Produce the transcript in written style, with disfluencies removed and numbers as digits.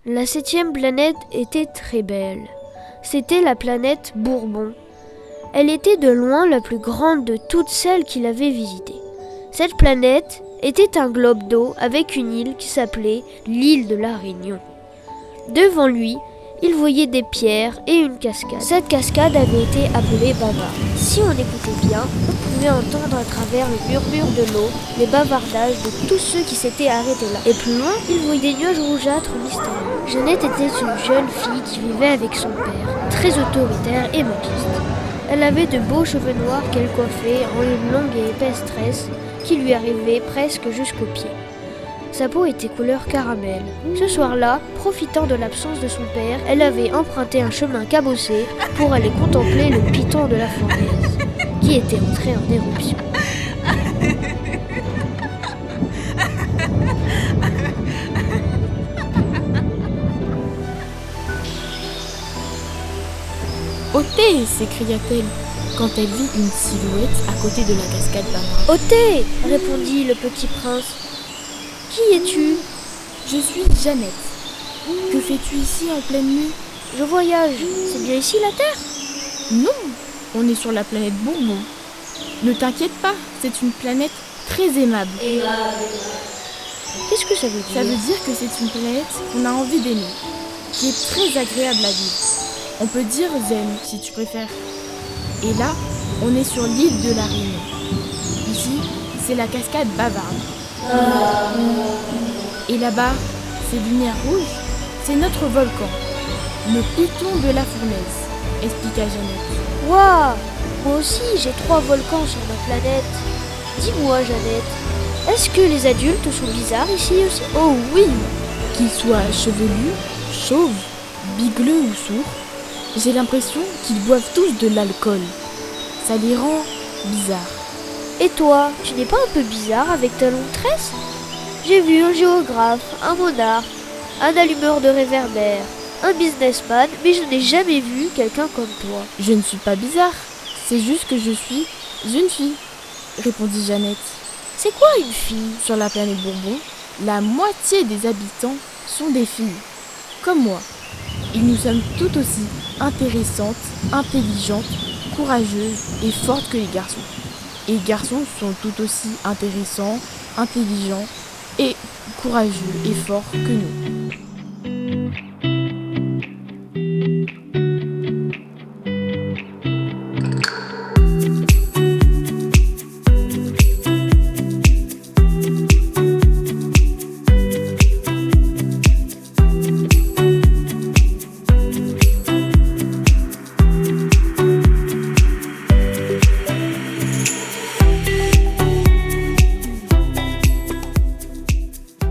La 7e planète était très belle. C'était la planète Bourbon. Elle était de loin la plus grande de toutes celles qu'il avait visitées. Cette planète était un globe d'eau avec une île qui s'appelait l'île de la Réunion. Devant lui, il voyait des pierres et une cascade. Cette cascade avait été appelée Bavard. Si on écoutait bien, on pouvait entendre à travers le murmure de l'eau les bavardages de tous ceux qui s'étaient arrêtés là. Et plus loin, il voyait des nuages rougeâtres mystérieux. Jeannette était une jeune fille qui vivait avec son père, très autoritaire et machiste. Elle avait de beaux cheveux noirs qu'elle coiffait en une longue et épaisse tresse qui lui arrivait presque jusqu'aux pieds. Sa peau était couleur caramel. Ce soir-là, profitant de l'absence de son père, elle avait emprunté un chemin cabossé pour aller contempler le piton de la fournaise, qui était entré en éruption. Ôtez, s'écria-t-elle quand elle vit une silhouette à côté de la cascade Bavard. Ôtez, répondit le petit prince. Qui es-tu ? Je suis Jeannette. Que fais-tu ici en pleine nuit ? Je voyage. C'est bien ici la Terre ? Non, on est sur la planète Bourbon. Ne t'inquiète pas, c'est une planète très aimable. Qu'est-ce que ça veut dire ? Ça veut dire que c'est une planète qu'on a envie d'aimer, qui est très agréable à vivre. On peut dire zen si tu préfères. Et là, on est sur l'île de la Réunion. Ici, c'est la cascade Bavarde. Et là-bas, ces lumières rouges, c'est notre volcan, le piton de la fournaise, expliqua Jeannette. Waouh ! Moi aussi, j'ai 3 volcans sur ma planète. Dis-moi, Jeannette, est-ce que les adultes sont bizarres ici aussi ? Oh oui, qu'ils soient chevelus, chauves, bigleux ou sourds, j'ai l'impression qu'ils boivent tous de l'alcool. Ça les rend bizarres. Et toi, tu n'es pas un peu bizarre avec ta longue tresse ? J'ai vu un géographe, un monarque, un allumeur de réverbère, un businessman, mais je n'ai jamais vu quelqu'un comme toi. Je ne suis pas bizarre, c'est juste que je suis une fille, répondit Jeannette. C'est quoi une fille ? Sur la planète Bourbon, la moitié des habitants sont des filles, comme moi. Et nous sommes tout aussi intéressantes, intelligentes, courageuses et fortes que les garçons. Et les garçons sont tout aussi intéressants, intelligents et courageux et forts que nous.